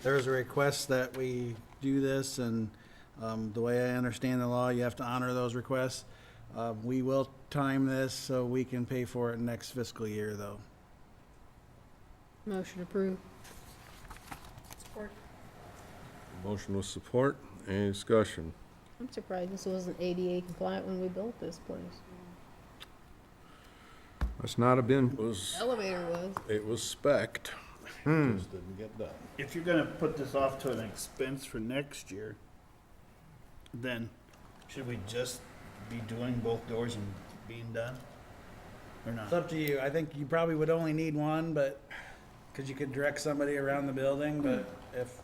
There's a request that we do this, and the way I understand the law, you have to honor those requests. We will time this so we can pay for it next fiscal year, though. Motion approved. Support. Motion with support. Any discussion? I'm surprised this wasn't ADA compliant when we built this place. Must not have been. Elevator was. It was spec'd. Hmm. Just didn't get done. If you're gonna put this off to an expense for next year, then should we just be doing both doors and being done? Or not? It's up to you. I think you probably would only need one, but, because you could direct somebody around the building, but if,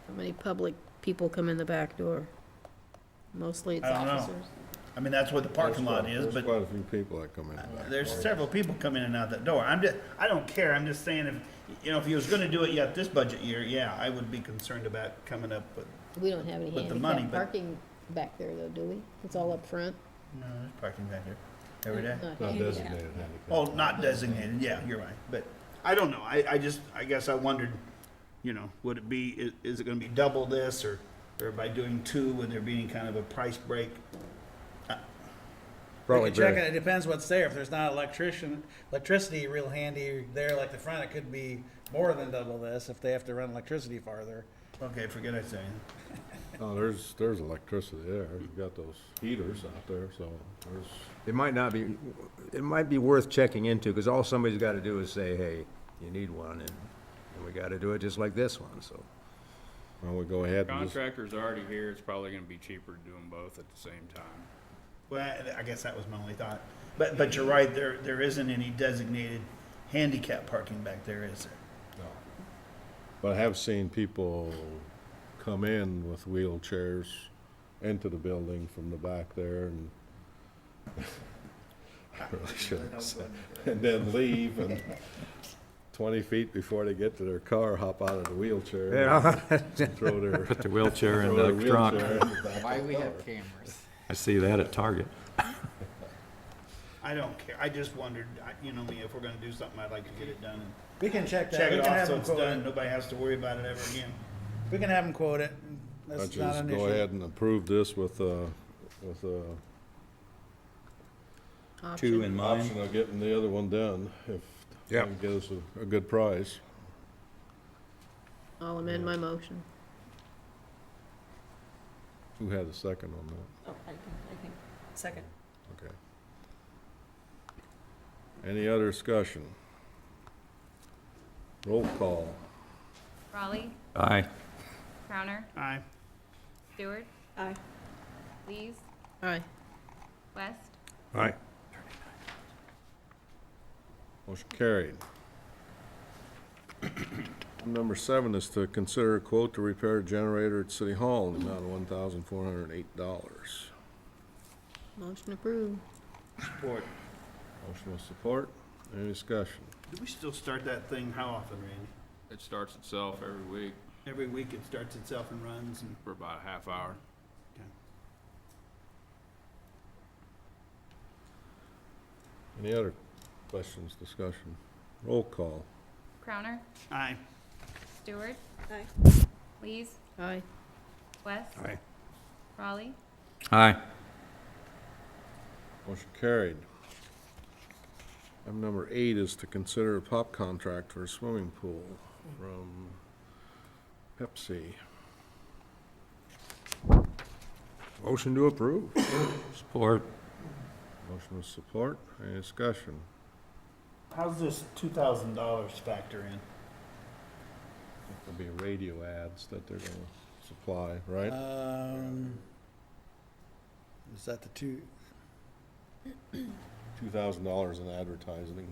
How many public people come in the back door? Mostly it's I don't know. officers. I mean, that's what the parking lot is, There's but quite a few people that come in. back there's door. several people come in and out that door. I don't care, I'm just saying if, if you was gonna do it yet this budget year, yeah, I would be concerned about coming up with, We don't have any With the money, handicap but- parking back there though, do we? It's all up front? no, there's parking back here every day. Not Not handicap. designated handicap. Oh, not designated, yeah, you're right, but I don't know, I guess I wondered, would it be, is it gonna be double this, or by doing 2, would there be any kind of a price break? we Probably could check better. it. It depends what's there. If there's not electricity real handy there, like the front, it could be more than double this if they have to run electricity farther. Okay, forget I said. Oh, there's electricity there. You've got those heaters out there, so there's, It might be worth checking into, because all somebody's got to do is say, hey, you need one, and we got to do it just like this one, so. well, we go ahead and just, Contractor's already here, it's probably gonna be cheaper to do them both at the same time. Well, I guess that was my only thought. But you're right, there isn't any designated handicap parking back there, is there? But I have seen people come in with wheelchairs into the building from the back there and I really shouldn't have said, and then leave and 20 feet before they get to their car, hop out of the wheelchair. Yeah. and throw their. Put the wheelchair in throw the their trunk. wheelchair in the back Why of the we have car. cameras? I see that at Target. I don't care. I just wondered, you know me, if we're gonna do something, I'd like to get it done and We can check that. check We it can off have so them it's quote done. it. Nobody has to worry about it ever again. We can have them quote it. I'd That's not just an go issue. ahead and approve this with Option. in option of getting the other one done if they Yep. can get us a good price. I'll amend my motion. Who had a second on that? Oh, I think. Second. Okay. Any other discussion? Roll call. Raleigh, Aye. Crowner, Aye. Stewart, Aye. Lees, Aye. West, Aye. Motion carried. Number 7 is to consider a quote to repair a generator at City Hall in the amount of $1,408. Motion approved. Support. Motion with support. Any discussion? Do we still start that thing? How often, Randy? It starts itself every week Every week it starts itself and runs and. for about a half hour. Any other questions, discussion? Roll call. Crowner, Aye. Stewart, Aye. Lees, Aye. West, Aye. Raleigh, Aye. Motion carried. Item number 8 is to consider a pop contract for a swimming pool from Pepsi. Motion to approve. Support. Motion with support. Any discussion? How's this $2,000 factor in? There'll be radio ads that they're gonna supply, right? Is that the two? $2,000 in advertising.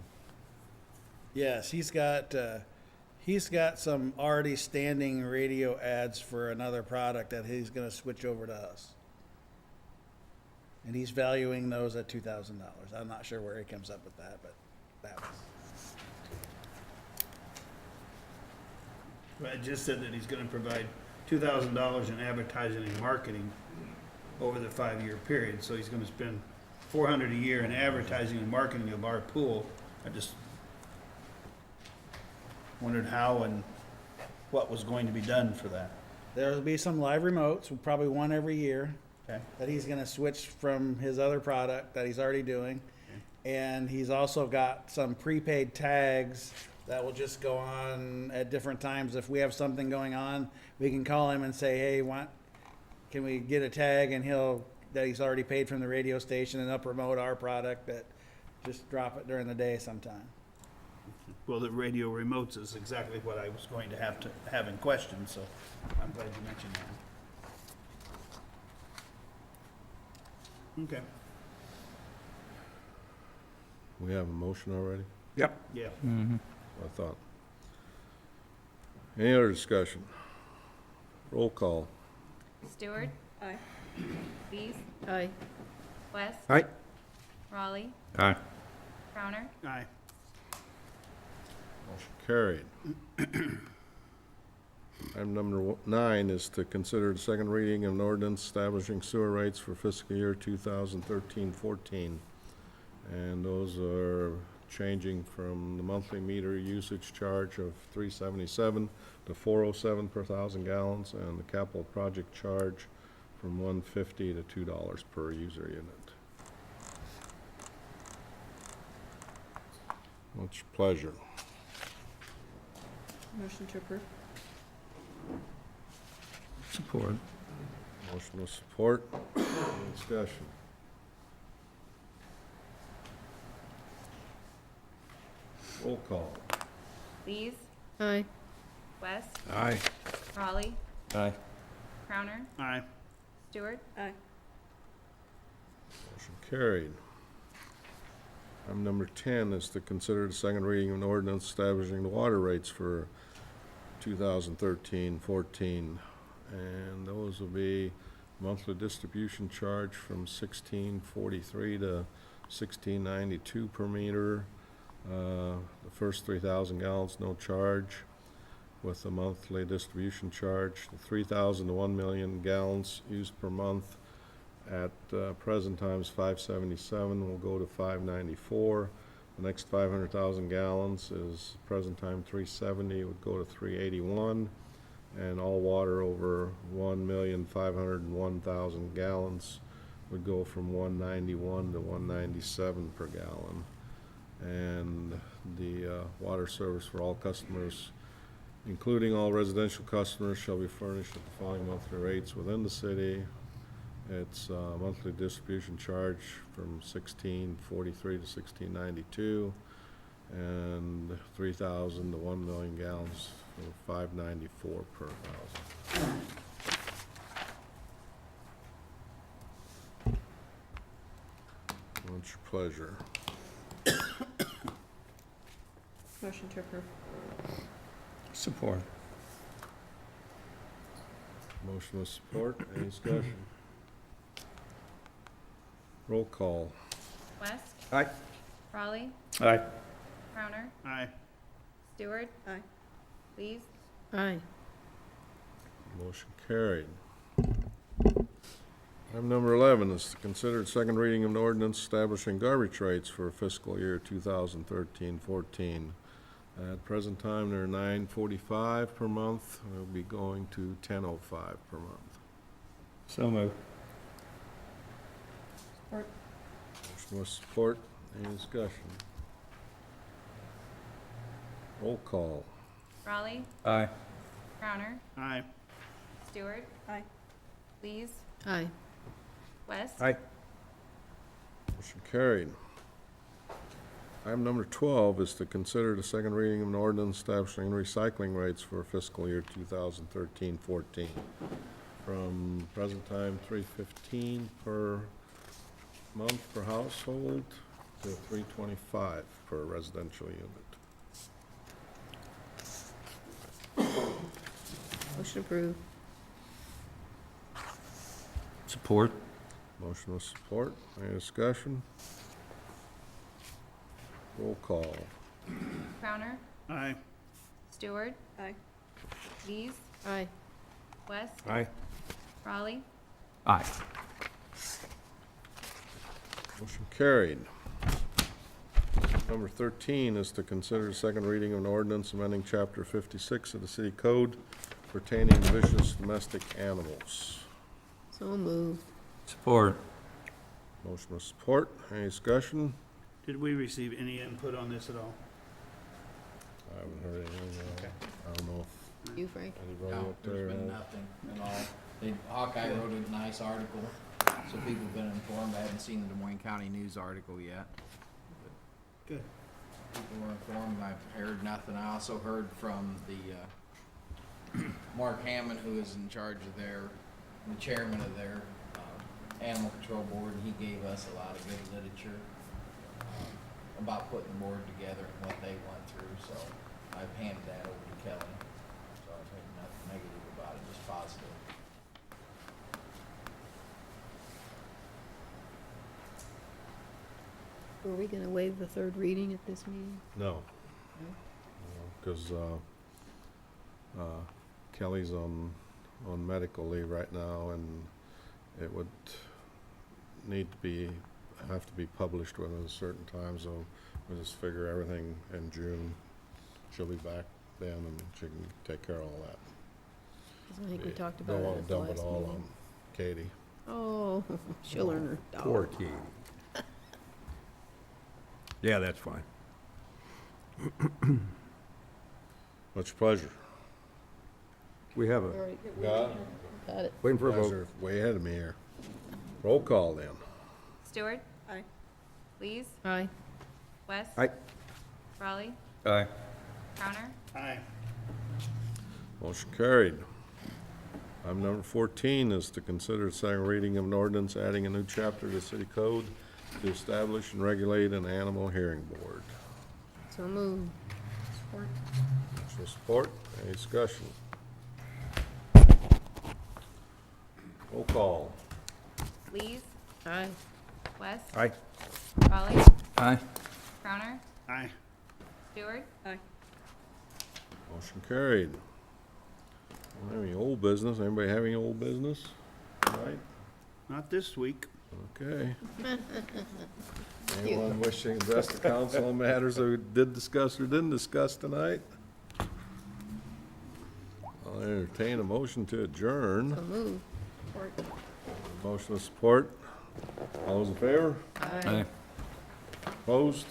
Yes, he's got some already standing radio ads for another product that he's gonna switch over to us. And he's valuing those at $2,000. I'm not sure where he comes up with that, but that was. Well, it just said that he's gonna provide $2,000 in advertising and marketing over the 5-year period, so he's gonna spend $400 a year in advertising and marketing of our pool. I just wondered how and what was going to be done for that. There'll be some live remotes, probably one every year, Okay. that he's gonna switch from his other product that he's already doing. And he's also got some prepaid tags that will just go on at different times. If we have something going on, we can call him and say, hey, can we get a tag? And that he's already paid from the radio station, and they'll promote our product, that just drop it during the day sometime. Well, the radio remotes is exactly what I was going to have in question, so I'm glad you mentioned that. Okay. We have a motion already? Yep. Yeah. I thought. Any other discussion? Roll call. Stewart, Aye. Lees, Aye. West, Aye. Raleigh, Aye. Crowner, Aye. Motion carried. Item number 9 is to consider the second reading of an ordinance establishing sewer rates for fiscal year 2013-14. And those are changing from the monthly meter usage charge of $3.77 to $4.07 per 1,000 gallons, and the capital project charge from $1.50 to $2 per user unit. What's your pleasure? Motion to approve. Support. Motion with support. Any discussion? Roll call. Lees, Aye. West, Aye. Raleigh, Aye. Crowner, Aye. Stewart, Aye. Motion carried. Item number 10 is to consider the second reading of an ordinance establishing the water rates for 2013-14. And those will be monthly distribution charge from $16.43 to $16.92 per meter. The first 3,000 gallons, no charge, with the monthly distribution charge. The 3,000 to 1 million gallons used per month at present times 577 will go to 594. The next 500,000 gallons is present time 370, would go to 381. And all water over 1,501,000 gallons would go from 191 to 197 per gallon. And the water service for all customers, including all residential customers, shall be furnished at the following monthly rates within the city. It's monthly distribution charge from $16.43 to $16.92, and 3,000 to 1 million gallons for $5.94 per thousand. What's your pleasure? Motion to approve. Support. Motion with support. Any discussion? Roll call. West, Aye. Raleigh, Aye. Crowner, Aye. Stewart, Aye. Lees, Aye. Motion carried. Item number 11 is to consider second reading of an ordinance establishing garbage rates for fiscal year 2013-14. At present time, they're $9.45 per month. We'll be going to $10.05 per month. So moved. Support. Motion with support. Any discussion? Roll call. Raleigh, Aye. Crowner, Aye. Stewart, Aye. Lees, Aye. West, Aye. Motion carried. Item number 12 is to consider the second reading of an ordinance establishing recycling rates for fiscal year 2013-14. From present time $3.15 per month per household to $3.25 per residential unit. Motion approved. Support. Motion with support. Any discussion? Roll call. Crowner, Aye. Stewart, Aye. Lees, Aye. West, Aye. Raleigh, Aye. Motion carried. Number 13 is to consider the second reading of an ordinance amending Chapter 56 of the City Code pertaining to vicious domestic animals. So moved. Support. Motion with support. Any discussion? Did we receive any input on this at all? I haven't heard anything. Okay. I don't know if You, Frank? anybody No, up there. there's been nothing at all. Hawkeye wrote a nice article, so people have been informed. I haven't seen the Des Moines County News article yet. Good. People were informed. I've heard nothing. I also heard from the, Mark Hammond, who is in charge of the chairman of their, animal control board. He gave us a lot of good literature, about putting the board together and what they went through, so I've handed that over to Kelly. So I've heard nothing negative about it, just positive. Were we gonna waive the third reading at this meeting? No. Because Kelly's on medical leave right now, and it would have to be published within a certain time, so we'll just figure everything in June. She'll be back then, and she can take care of all that. 'Cause I think we talked about Don't it want at to the dump it last all meeting. on Katie. Oh, she'll earn her Poor dollar. Katie. Yeah, that's fine. What's your pleasure? We have All a, right, Got Got it. waiting for a vote. Pleasure. Way ahead of me here. Roll call then. Stewart, Aye. Lees, Aye. West, Aye. Raleigh, Aye. Crowner, Aye. Motion carried. Item number 14 is to consider the second reading of an ordinance adding a new chapter to the city code to establish and regulate an animal hearing board. So moved. Support. Motion with support. Any discussion? Roll call. Lees, Aye. West. Aye. Raleigh. Aye. Crowner, Aye. Stewart. Aye. Motion carried. Don't have any old business? Anybody have any old business? Right? Not this week. Okay. Anyone wishing to address the council on matters that we did discuss or didn't discuss tonight? I'll entertain a motion to adjourn. So move. Motion with support. All those in favor? Aye. Opposed?